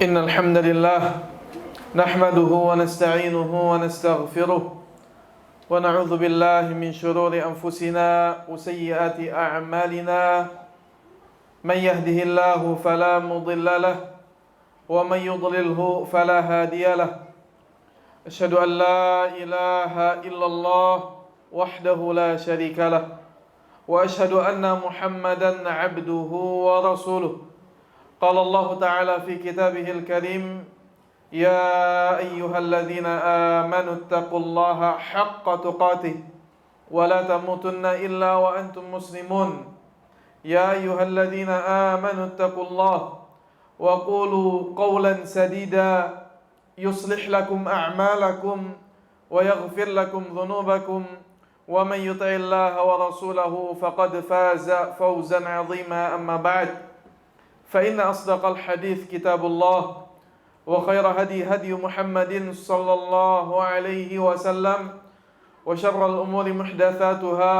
إن الحمد لله نحمده ونستعينه ونستغفره ونعوذ بالله من شرور أنفسنا وسيئات أعمالنا من يهده الله فلا مضل له ومن يضلله فلا هادي له أشهد أن لا إله إلا الله وحده لا شريك له وأشهد أن محمدا عبده ورسوله قال الله تعالى في كتابه الكريم يا أيها الذين آمنوا اتقوا الله حق تقاته ولا تموتن إلا وأنتم مسلمون يا أيها الذين آمنوا اتقوا الله وقولوا قولا سديدا يصلح لكم أعمالكم ويغفر لكم ذنوبكم ومن يطع الله ورسوله فقد فاز فوزا عظيما أما بعد فإن أصدق الحديث كتاب الله وخير هدي محمد صلى الله عليه وسلم وشر الأمور محدثاتها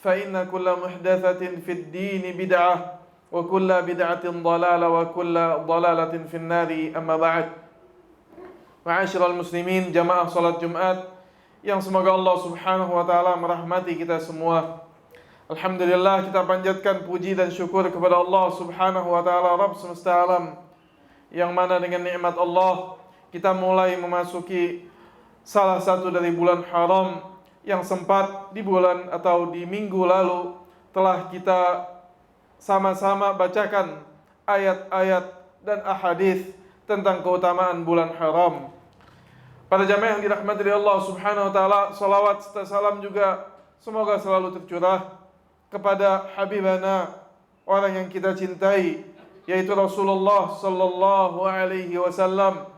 فإن كل محدثة في الدين بدعة وكل بدعة ضلالة وكل ضلالة في النار أما بعد. Ma'asyiral muslimin, jamaah salat Jumat yang semoga Allah Subhanahu wa taala merahmati kita semua. Alhamdulillah, kita panjatkan puji dan syukur kepada Allah Subhanahu wa taala, Rabb semesta alam, yang mana dengan nikmat Allah kita mulai memasuki salah satu dari bulan haram yang sempat di bulan atau di minggu lalu telah kita sama-sama bacakan ayat-ayat dan ahadits tentang keutamaan bulan haram. Para jamaah yang dirahmati Allah Subhanahu wa taala, salawat serta salam juga semoga selalu tercurah kepada habibana, orang yang kita cintai, yaitu Rasulullah sallallahu alaihi wasallam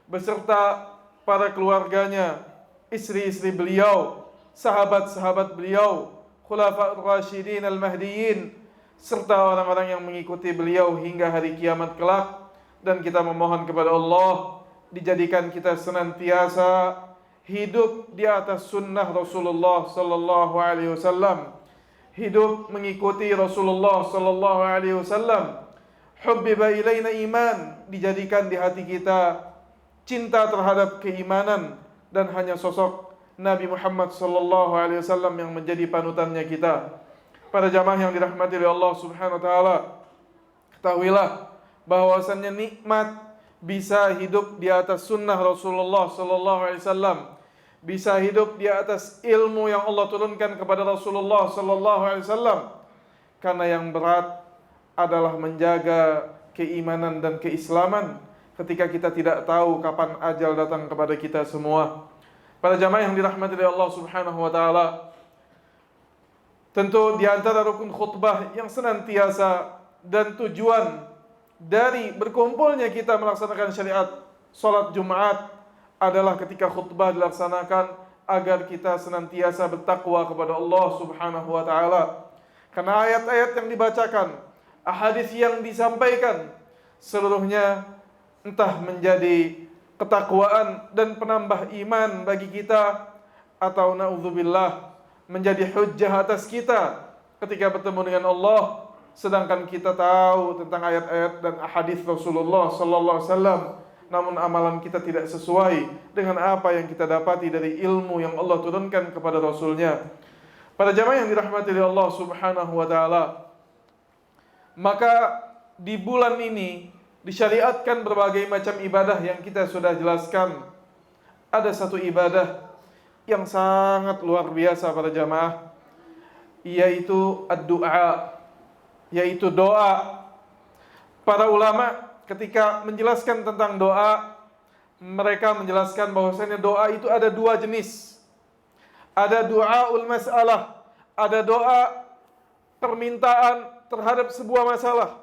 beserta para keluarganya, istri-istri beliau, sahabat-sahabat beliau, khulafaur rasyidin al-mahdiyyin, serta orang-orang yang mengikuti beliau hingga hari kiamat kelak. Dan kita memohon kepada Allah dijadikan kita senantiasa hidup di atas sunnah Rasulullah sallallahu alaihi wasallam, hidup mengikuti Rasulullah sallallahu alaihi wasallam. Hubbiba ilaina iman, dijadikan di hati kita cinta terhadap keimanan dan hanya sosok Nabi Muhammad sallallahu alaihi wasallam yang menjadi panutannya kita. Para jamaah yang dirahmati oleh Allah Subhanahu wa taala, ketahuilah bahwasannya nikmat bisa hidup di atas sunnah Rasulullah sallallahu alaihi wasallam, bisa hidup di atas ilmu yang Allah turunkan kepada Rasulullah sallallahu alaihi wasallam. Karena yang berat adalah menjaga keimanan dan keislaman ketika kita tidak tahu kapan ajal datang kepada kita semua. Para jamaah yang dirahmati oleh Allah Subhanahu wa taala, tentu di antara rukun khutbah yang senantiasa dan tujuan dari berkumpulnya kita melaksanakan syariat salat Jumat adalah ketika khutbah dilaksanakan agar kita senantiasa bertakwa kepada Allah Subhanahu wa taala. Karena ayat-ayat yang dibacakan, ahadits yang disampaikan, seluruhnya entah menjadi ketakwaan dan penambah iman bagi kita, atau naudzubillah menjadi hujjah atas kita ketika bertemu dengan Allah, sedangkan kita tahu tentang ayat-ayat dan ahadits Rasulullah sallallahu alaihi wasallam, namun amalan kita tidak sesuai dengan apa yang kita dapati dari ilmu yang Allah turunkan kepada Rasulnya. Para jamaah yang dirahmati oleh Allah Subhanahu wa taala, maka di bulan ini disyariatkan berbagai macam ibadah yang kita sudah jelaskan. Ada satu ibadah yang sangat luar biasa para jamaah, yaitu ad-du'a, yaitu doa. Para ulama ketika menjelaskan tentang doa, mereka menjelaskan bahwasanya doa itu ada dua jenis. Ada doaul masalah, ada doa permintaan terhadap sebuah masalah,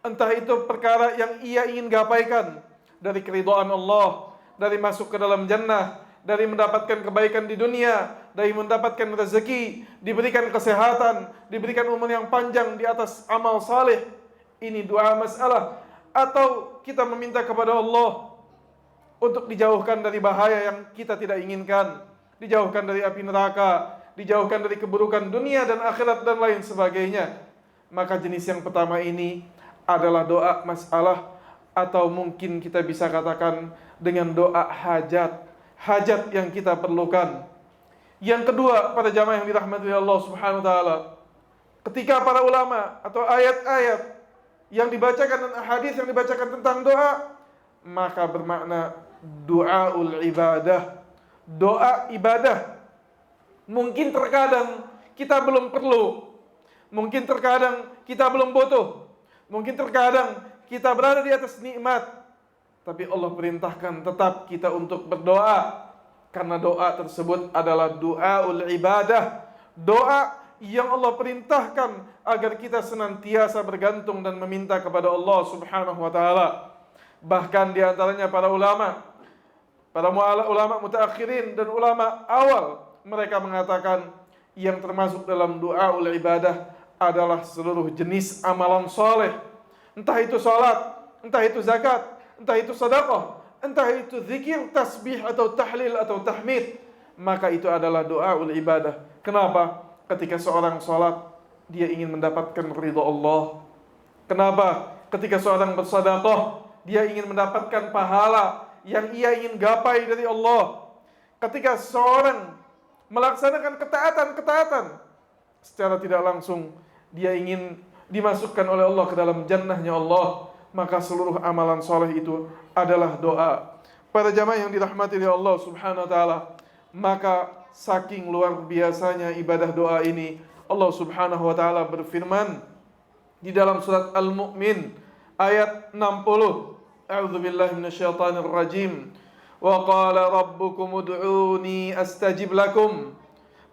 entah itu perkara yang ia ingin gapaikan dari keridhaan Allah, dari masuk ke dalam jannah, dari mendapatkan kebaikan di dunia, dari mendapatkan rezeki, diberikan kesehatan, diberikan umur yang panjang di atas amal saleh. Ini doa masalah. Atau kita meminta kepada Allah untuk dijauhkan dari bahaya yang kita tidak inginkan, dijauhkan dari api neraka, dijauhkan dari keburukan dunia dan akhirat dan lain sebagainya. Maka jenis yang pertama ini adalah doa masalah atau mungkin kita bisa katakan dengan doa hajat yang kita perlukan. Yang kedua, para jamaah yang dirahmati Allah Subhanahu wa taala, ketika para ulama atau ayat-ayat yang dibacakan dan hadis yang dibacakan tentang doa, maka bermakna doaul ibadah, doa ibadah. Mungkin terkadang kita belum perlu, mungkin terkadang kita belum butuh, mungkin terkadang kita berada di atas nikmat, tapi Allah perintahkan tetap kita untuk berdoa, karena doa tersebut adalah doaul ibadah, doa yang Allah perintahkan agar kita senantiasa bergantung dan meminta kepada Allah Subhanahu wa taala. Bahkan di antaranya para ulama mutaakhirin dan ulama awal, mereka mengatakan yang termasuk dalam doaul ibadah adalah seluruh jenis amalan soleh. Entah itu salat, entah itu zakat, entah itu sedekah, entah itu zikir, tasbih atau tahlil atau tahmid, maka itu adalah doaul ibadah. Kenapa? Ketika seorang salat, dia ingin mendapatkan ridha Allah. Kenapa? Ketika seorang bersedekah, dia ingin mendapatkan pahala yang ia ingin gapai dari Allah. Ketika seorang melaksanakan ketaatan, secara tidak langsung dia ingin dimasukkan oleh Allah ke dalam jannahnya Allah, maka seluruh amalan soleh itu adalah doa. Para jamaah yang dirahmati oleh Allah Subhanahu wa taala, maka saking luar biasanya ibadah doa ini, Allah Subhanahu wa taala berfirman di dalam surat Al-Mu'min ayat 60, A'udzubillahi minasyaitonir rajim. Wa qala rabbukum ud'uni astajib lakum.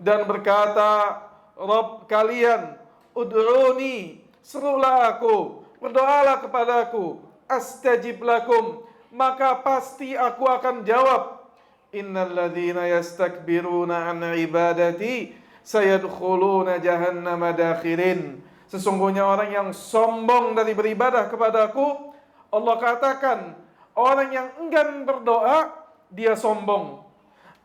Dan berkata Rabb kalian, ud'uni, serulah aku, berdoalah kepadaku, astajib lakum, maka pasti aku akan jawab. Innal ladzina yastakbiruna an ibadati sayadkhuluna jahannama dakhirin. Sesungguhnya orang yang sombong dari beribadah kepadaku, Allah katakan, orang yang enggan berdoa, dia sombong.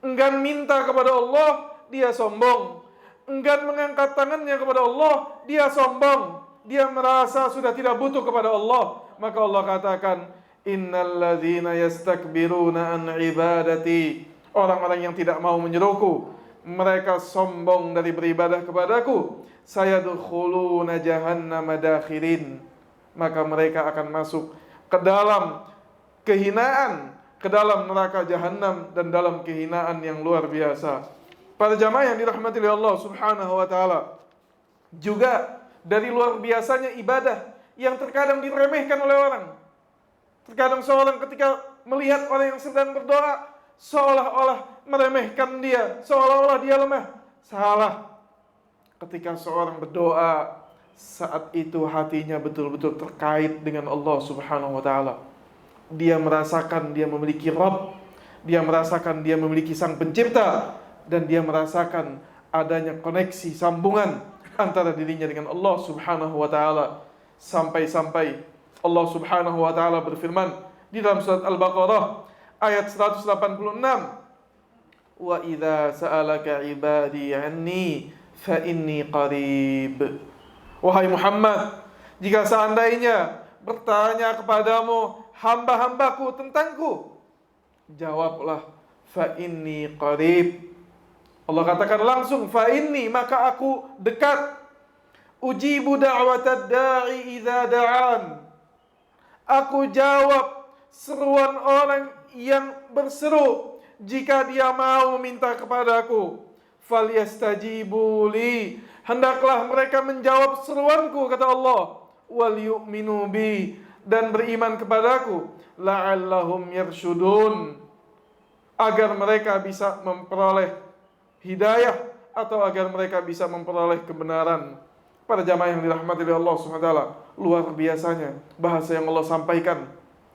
Enggan minta kepada Allah, dia sombong. Enggan mengangkat tangannya kepada Allah, dia sombong. Dia merasa sudah tidak butuh kepada Allah. Maka Allah katakan, innal ladzina yastakbiruna an ibadati. Orang-orang yang tidak mau menyeruku, mereka sombong dari beribadah kepadaku, sayadkhuluna jahannama dakhirin. Maka mereka akan masuk ke dalam kehinaan, ke dalam neraka jahanam, dan dalam kehinaan yang luar biasa. Para jamaah yang dirahmati oleh Allah Subhanahu wa taala, juga dari luar biasanya ibadah yang terkadang diremehkan oleh orang. Terkadang seorang ketika melihat orang yang sedang berdoa, seolah-olah meremehkan dia, seolah-olah dia lemah. Salah. Ketika seorang berdoa, saat itu hatinya betul-betul terkait dengan Allah Subhanahu wa taala. Dia merasakan dia memiliki Rabb, dia merasakan dia memiliki Sang Pencipta, dan dia merasakan adanya koneksi sambungan antara dirinya dengan Allah Subhanahu wa taala. Sampai-sampai Allah Subhanahu wa taala berfirman di dalam surat Al-Baqarah ayat 186, wa idza sa'alaka ibadi anni fa inni qarib. Wahai Muhammad, jika seandainya bertanya kepadamu hamba-hambaku tentangku, jawablah fa inni qarib. Allah katakan langsung fa inni, maka aku dekat. Ujibu da'watad da'i idza da'an. Aku jawab seruan orang yang berseru jika dia mau meminta kepadaku. Falyastajibu li, hendaklah mereka menjawab seruanku, kata Allah. Wal yu'minu bi, dan beriman kepadaku. La'allahum yarshudun, agar mereka bisa memperoleh hidayah, atau agar mereka bisa memperoleh kebenaran. Para jamaah yang dirahmati oleh Allah SWT, luar biasanya bahasa yang Allah sampaikan.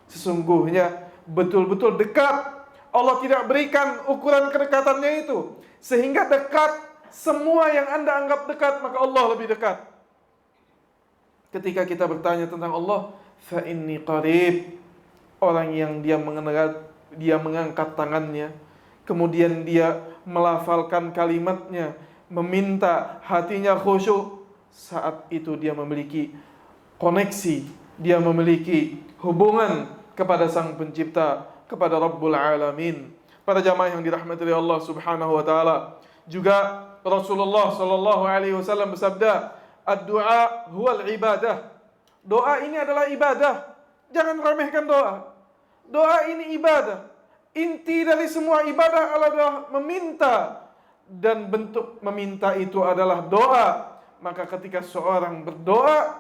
Sesungguhnya betul-betul dekat. Allah tidak berikan ukuran kedekatannya itu, sehingga dekat. Semua yang Anda anggap dekat, maka Allah lebih dekat. Ketika kita bertanya tentang Allah, fa inni qarib, orang yang dia mengangkat tangannya, kemudian dia melafalkan kalimatnya, meminta, hatinya khusyuk, saat itu dia memiliki koneksi dia memiliki hubungan kepada Sang Pencipta, kepada Rabbul Alamin. Para jamaah yang dirahmati oleh Allah Subhanahu wa taala, juga Rasulullah sallallahu alaihi wasallam bersabda, "Ad-du'a huwal ibadah." Doa ini adalah ibadah. Jangan remehkan doa. Doa ini ibadah. Inti dari semua ibadah adalah meminta, dan bentuk meminta itu adalah doa. Maka ketika seorang berdoa,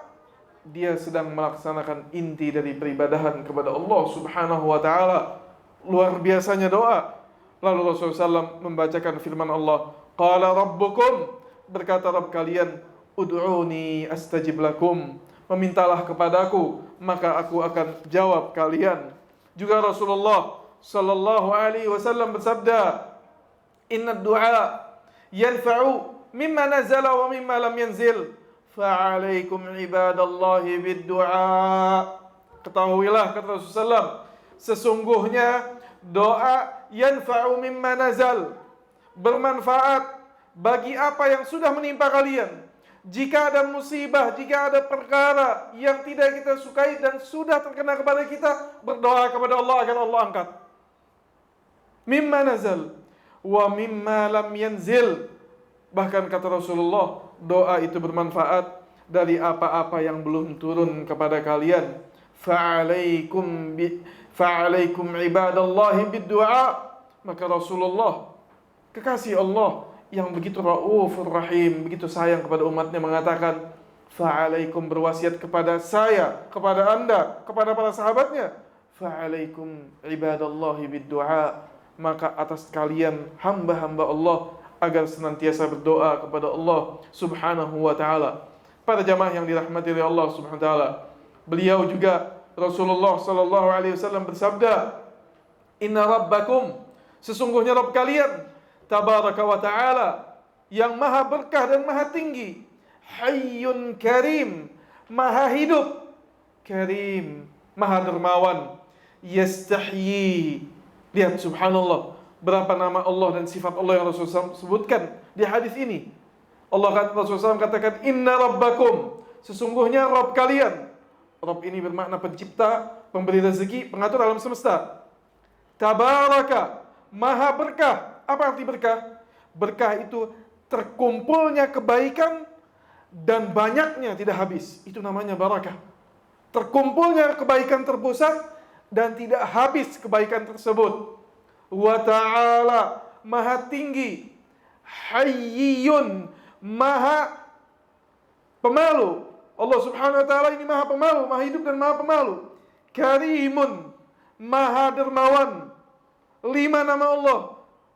dia sedang melaksanakan inti dari peribadahan kepada Allah Subhanahu wa taala. Luar biasanya doa. Lalu Rasulullah SAW membacakan firman Allah, "Qala rabbukum," berkata Rabb kalian, "Ud'uni astajib lakum." Memintalah kepadaku, maka aku akan jawab kalian. Juga Rasulullah sallallahu alaihi wasallam bersabda, "Inna du'a yanfa'u mimma nazala wa mimma lam yanzil. Fa'alaikum ibadallahi bid-du'a." Ketahuilah, kata Rasulullah, sesungguhnya doa yanfa'u mimma nazal, bermanfaat bagi apa yang sudah menimpa kalian. Jika ada musibah, jika ada perkara yang tidak kita sukai dan sudah terkena kepada kita, berdoa kepada Allah agar Allah angkat. Mimma nazal wa mimma lam yanzil. Bahkan kata Rasulullah, doa itu bermanfaat dari apa-apa yang belum turun kepada kalian. Fa'alaikum ibadallahi bid-du'a. Maka Rasulullah, kekasih Allah yang begitu raufur rahim, begitu sayang kepada umatnya, mengatakan, fa'alaikum, berwasiat kepada saya, kepada anda, kepada para sahabatnya, fa'alaikum ibadallahi bid-du'a. Maka atas kalian hamba-hamba Allah agar senantiasa berdoa kepada Allah Subhanahu wa ta'ala. Para jamaah yang dirahmati oleh Allah Subhanahu wa ta'ala, beliau juga Rasulullah sallallahu alaihi wasallam bersabda, "Inna rabbakum," sesungguhnya Rabb kalian, tabaraka wa ta'ala, yang maha berkah dan maha tinggi, hayyun karim, maha hidup, karim, maha dermawan, yastahyi. Lihat subhanallah, berapa nama Allah dan sifat Allah yang Rasulullah SAW sebutkan di hadis ini. Rasulullah SAW katakan, "Inna rabbakum," sesungguhnya Rabb kalian. Rabb ini bermakna pencipta, pemberi rezeki, pengatur alam semesta. Tabaraka, maha berkah. Apa arti berkah? Berkah itu terkumpulnya kebaikan dan banyaknya tidak habis. Itu namanya barakah. Terkumpulnya kebaikan terpusat dan tidak habis kebaikan tersebut. Wa ta'ala, maha tinggi. Hayyun, maha pemalu. Allah Subhanahu wa ta'ala ini maha pemalu, maha hidup dan maha pemalu. Karimun, maha dermawan. 5 nama Allah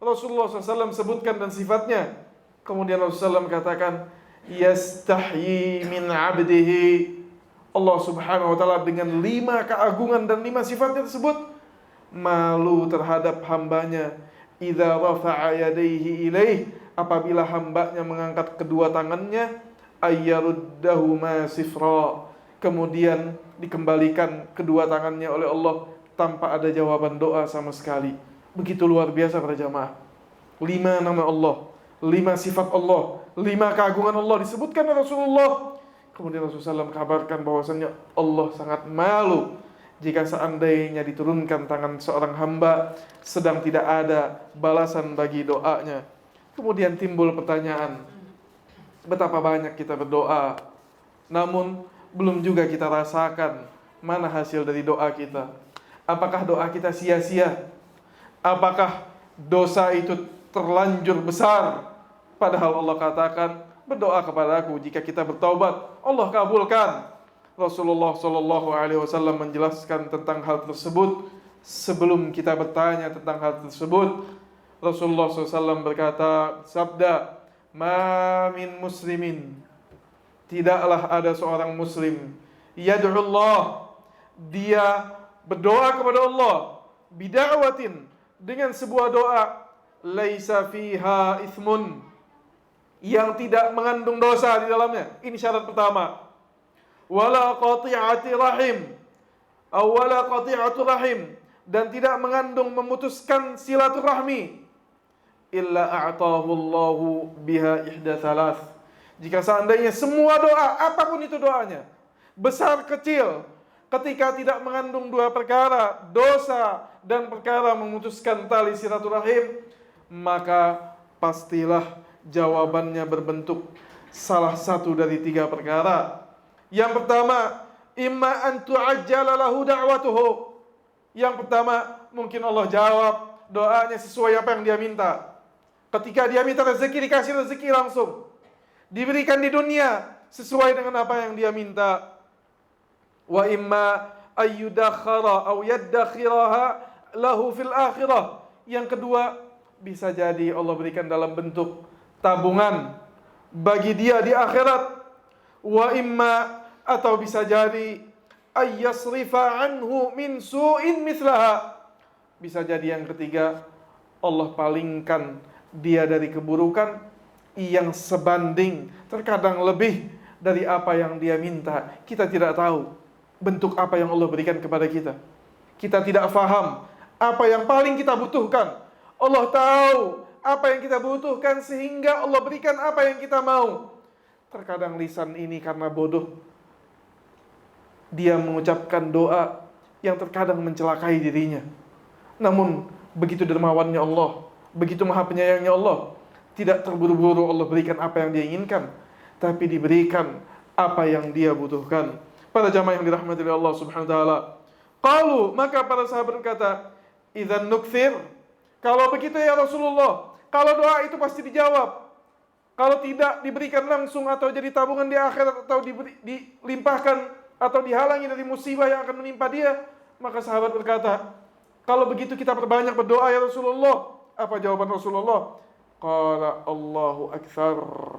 Rasulullah SAW sebutkan dan sifatnya. Kemudian Rasulullah SAW katakan, yastahyi min abdihi. Allah Subhanahu wa ta'ala dengan 5 keagungan dan 5 sifatnya tersebut, malu terhadap hambanya. Idza rafa'a yadayhi ilaih, apabila hambanya mengangkat kedua tangannya, ayyaruddahuma sifra, kemudian dikembalikan kedua tangannya oleh Allah tanpa ada jawaban doa sama sekali. Begitu luar biasa para jamaah. 5 nama Allah, 5 sifat Allah, 5 keagungan Allah disebutkan oleh Rasulullah. Kemudian Rasulullah SAW kabarkan bahwasannya Allah sangat malu jika seandainya diturunkan tangan seorang hamba sedang tidak ada balasan bagi doanya. Kemudian timbul pertanyaan, betapa banyak kita berdoa, namun belum juga kita rasakan mana hasil dari doa kita. Apakah doa kita sia-sia? Apakah dosa itu terlanjur besar? Padahal Allah katakan, berdoa kepadaku jika kita bertaubat, Allah kabulkan. Rasulullah sallallahu alaihi wasallam menjelaskan tentang hal tersebut. Sebelum kita bertanya tentang hal tersebut, Rasulullah SAW berkata, sabda, "Ma min muslimin," tidaklah ada seorang muslim, yad'ullah, dia berdoa kepada Allah, bida'watin, dengan sebuah doa, laisa fiha ithmun, yang tidak mengandung dosa di dalamnya. Ini syarat pertama. Wala qati'ati rahim, awala qati'atu rahim, dan tidak mengandung memutuskan silaturahmi, illa a'tahu Allahu biha ihda thalath. Jika seandainya semua doa, apapun itu doanya, besar kecil, ketika tidak mengandung dua perkara, dosa dan perkara memutuskan tali silaturahim, maka pastilah jawabannya berbentuk salah satu dari tiga perkara. Yang pertama, imma an tu'ajjala lahu da'watuhu. Yang pertama, mungkin Allah jawab doanya sesuai apa yang dia minta. Ketika dia minta rezeki, dikasih rezeki langsung. Diberikan di dunia sesuai dengan apa yang dia minta. Wa imma ayyudakhara aw yaddakhiraha lahu fil akhirah. Yang kedua, bisa jadi Allah berikan dalam bentuk tabungan bagi dia di akhirat. Wa imma, atau bisa jadi ayyasrifa anhu min su'in mithlaha. Bisa jadi yang ketiga, Allah palingkan dia dari keburukan yang sebanding, terkadang lebih dari apa yang dia minta. Kita tidak tahu bentuk apa yang Allah berikan kepada kita. Kita tidak faham apa yang paling kita butuhkan. Allah tahu apa yang kita butuhkan sehingga Allah berikan apa yang kita mau. Terkadang lisan ini karena bodoh, dia mengucapkan doa yang terkadang mencelakai dirinya. Namun begitu dermawannya Allah, begitu maha penyayangnya Allah, tidak terburu-buru Allah berikan apa yang dia inginkan, tapi diberikan apa yang dia butuhkan. Para jamaah yang dirahmati oleh Allah Subhanahu wa taala. Qalu, maka para sahabat berkata, "Idzan nukthir." Kalau begitu ya Rasulullah, kalau doa itu pasti dijawab. Kalau tidak diberikan langsung atau jadi tabungan di akhirat atau dilimpahkan atau dihalangi dari musibah yang akan menimpa dia, maka sahabat berkata, "Kalau begitu kita perbanyak berdoa ya Rasulullah." Apa jawaban Rasulullah? Qala Allahu akthar.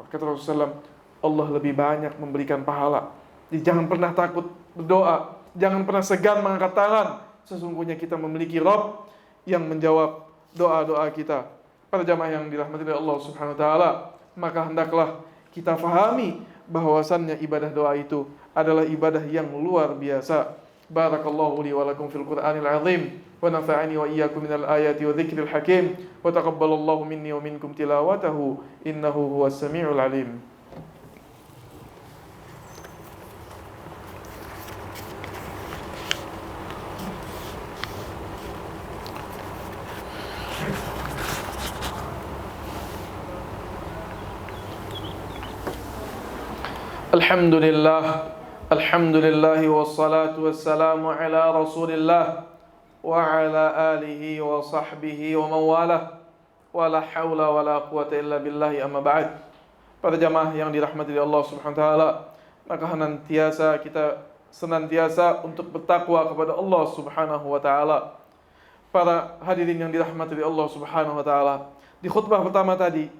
Kata Rasulullah, Allah lebih banyak memberikan pahala. Jadi jangan pernah takut berdoa, jangan pernah segan mengangkat tangan. Sesungguhnya kita memiliki Rabb yang menjawab doa-doa kita. Para jamaah yang dirahmati oleh Allah Subhanahu wa taala, maka hendaklah kita fahami bahwasannya ibadah doa itu adalah ibadah yang luar biasa. Barakallahu li wa lakum fil Qur'anil azim wa nafa'ani wa iyyakum minal ayati wa dzikril hakim wa taqabbalallahu minni wa minkum tilawatahu innahu huwas samiul alim. Alhamdulillah wassalatu wassalamu ala Rasulillah wa ala alihi wa sahbihi wa mawalah wa la hawla wa la quwata illa billahi amma ba'd. Para jamaah yang dirahmati Allah Subhanahu wa taala, maka senantiasa untuk bertakwa kepada Allah Subhanahu wa taala. Para hadirin yang dirahmati Allah Subhanahu wa taala, di khutbah pertama tadi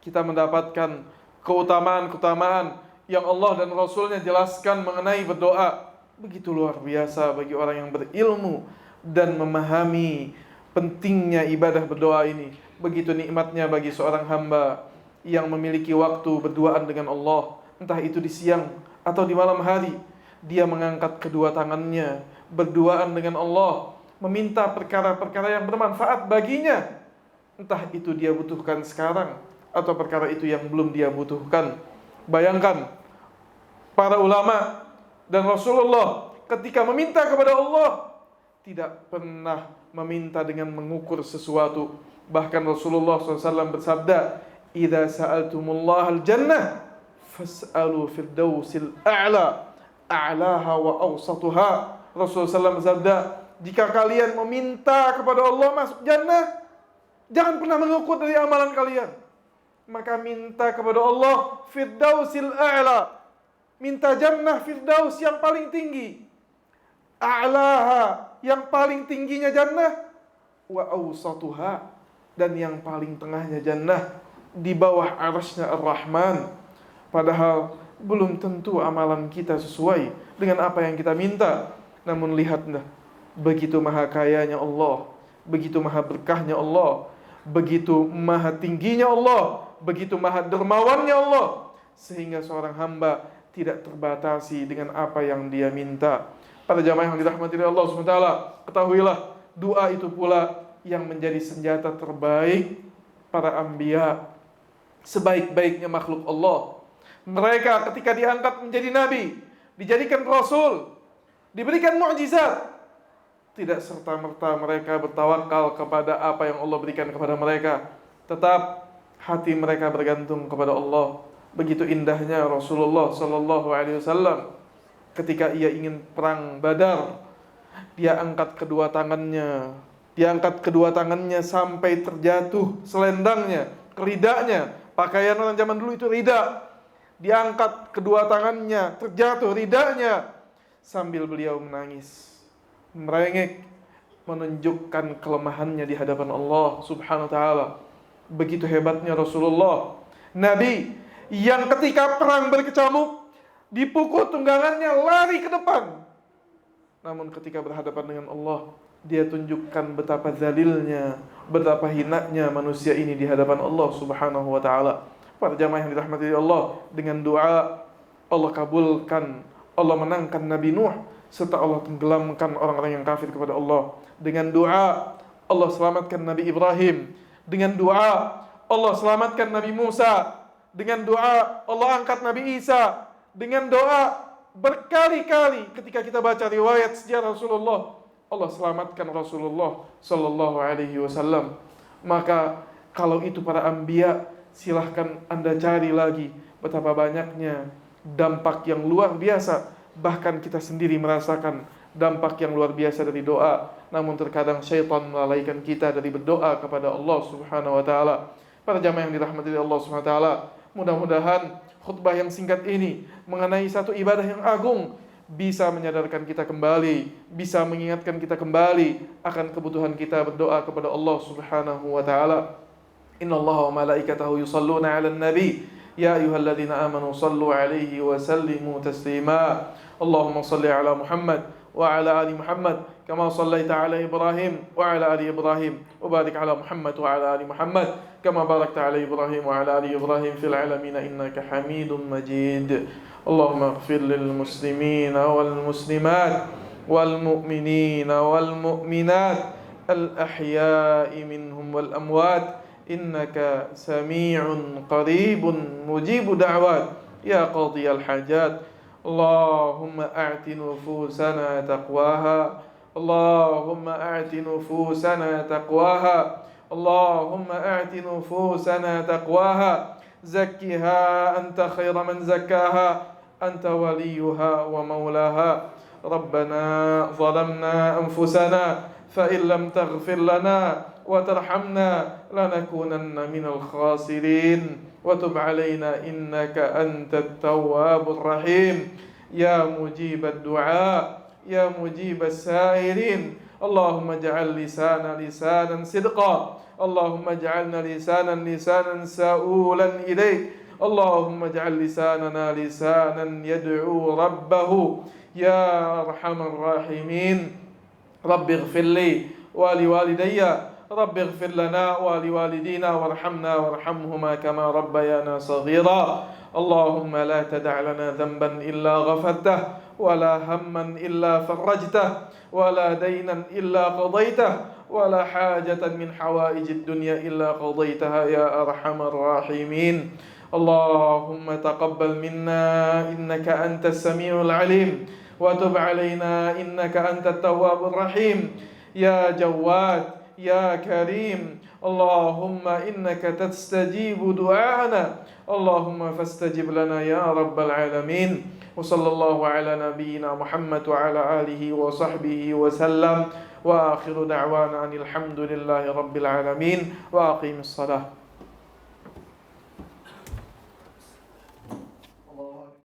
kita mendapatkan keutamaan-keutamaan yang Allah dan Rasulnya jelaskan mengenai berdoa. Begitu luar biasa bagi orang yang berilmu dan memahami pentingnya ibadah berdoa ini. Begitu nikmatnya bagi seorang hamba yang memiliki waktu berduaan dengan Allah, entah itu di siang atau di malam hari. Dia mengangkat kedua tangannya, berduaan dengan Allah, meminta perkara-perkara yang bermanfaat baginya. Entah itu dia butuhkan sekarang atau perkara itu yang belum dia butuhkan. Bayangkan, para ulama dan Rasulullah ketika meminta kepada Allah tidak pernah meminta dengan mengukur sesuatu. Bahkan Rasulullah SAW bersabda, "Idza sa'altumullaha al-jannah fas'alu firdausil a'la, a'laha wa awsatuha." Rasulullah SAW bersabda, jika kalian meminta kepada Allah masuk jannah, jangan pernah mengukur dari amalan kalian. Maka minta kepada Allah firdausil a'la, minta jannah firdaus yang paling tinggi, a'laha yang paling tingginya jannah, wa awsatuha dan yang paling tengahnya jannah, di bawah arasy-Nya Ar-Rahman. Padahal belum tentu amalan kita sesuai dengan apa yang kita minta. Namun lihatlah, begitu maha kayanya Allah, begitu maha berkahnya Allah, begitu maha tingginya Allah, begitu maha dermawannya Allah, sehingga seorang hamba tidak terbatasi dengan apa yang dia minta. Para jamaah yang dirahmati oleh Allah SWT, ketahuilah doa itu pula yang menjadi senjata terbaik para anbiya, sebaik-baiknya makhluk Allah. Mereka ketika diangkat menjadi nabi, dijadikan rasul, diberikan mukjizat, tidak serta-merta mereka bertawakal kepada apa yang Allah berikan kepada mereka. Tetap hati mereka bergantung kepada Allah. Begitu indahnya Rasulullah sallallahu alaihi wasallam ketika ia ingin perang Badar, dia angkat kedua tangannya. Dia angkat kedua tangannya sampai terjatuh selendangnya, ridanya. Pakaian orang zaman dulu itu rida. Dia angkat kedua tangannya, terjatuh ridanya. Sambil beliau menangis, merengek, menunjukkan kelemahannya di hadapan Allah subhanahu wa ta'ala. Begitu hebatnya Rasulullah, Nabi yang ketika perang berkecamuk, dipukul tunggangannya lari ke depan. Namun ketika berhadapan dengan Allah, dia tunjukkan betapa zalilnya, betapa hinanya manusia ini di hadapan Allah subhanahu wa ta'ala. Para jamaah yang dirahmati Allah, dengan doa Allah kabulkan, Allah menangkan Nabi Nuh, serta Allah tenggelamkan orang-orang yang kafir kepada Allah. Dengan doa Allah selamatkan Nabi Ibrahim. Dengan doa Allah selamatkan Nabi Musa. Dengan doa Allah angkat Nabi Isa. Dengan doa berkali-kali ketika kita baca riwayat sejarah Rasulullah, Allah selamatkan Rasulullah sallallahu alaihi wasallam. Maka kalau itu para anbiya, silahkan Anda cari lagi betapa banyaknya dampak yang luar biasa. Bahkan kita sendiri merasakan dampak yang luar biasa dari doa. Namun terkadang syaitan melalaikan kita dari berdoa kepada Allah subhanahu wa ta'ala. Para jamaah yang dirahmati Allah subhanahu wa ta'ala, mudah-mudahan khutbah yang singkat ini mengenai satu ibadah yang agung bisa menyadarkan kita kembali, bisa mengingatkan kita kembali akan kebutuhan kita berdoa kepada Allah subhanahu wa ta'ala. Innallaha wa malaikatahu yusalluna 'alan nabi ya ayyuhalladzina amanu sallu 'alaihi wa sallimu taslima. Allahumma salli 'ala Muhammad wa 'ala ali Muhammad kama shallaita 'ala Ibrahim wa 'ala ali Ibrahim wa barik 'ala Muhammad wa 'ala ali Muhammad kama barakta 'ala Ibrahim wa 'ala ali Ibrahim fil 'alamin innaka Hamidum Majid. Allahumma ighfir lil muslimina wal muslimat wal mu'minina wal mu'minat al ahya'i minhum wal amwat innaka sami'un qaribun mujibu da'wat ya qadiyal hajat. Allahumma a'ti nufusana taqwaha. Allahumma a'ti nufusana taqwaha. Allahumma a'ti nufusana taqwaha. Zakkiha anta khaira man zakkaha. Anta waliyuha wa maulaha. Rabbana zalamna anfusana fa in lam taghfir lana wa tarhamna lanakunanna minal khasirin. Wa tub alaina innaka antat tawwabur rahim. Ya mujibad du'a, ya mujibas sa'irin. Allahumma ja'al lisanan sidqa. Allahumma ja'alna lisanan sa'ulan ilaik. Allahumma ja'al lisanan yad'u rabbahu ya arhamar rahimin. Rabbi ighfir li wa liwalidayya. رب اغفر لنا ولوالدينا وارحمنا وارحمهما كما ربيانا صغيرا. اللهم لا تدع لنا ذنبا إلا غفرته ولا هما إلا فرجته ولا دينا إلا قضيته ولا حاجة من حوائج الدنيا إلا قضيتها يا أرحم الراحمين. اللهم تقبل منا إنك أنت السميع العليم وتب علينا إنك أنت التواب الرحيم. يا جواد يا كريم اللهم إنك تستجيب دعاءنا اللهم فاستجب لنا يا رب العالمين. وصلى الله على نبينا محمد وعلى آله وصحبه وسلم وآخر دعوانا أن الحمد لله رب العالمين وأقيم الصلاة.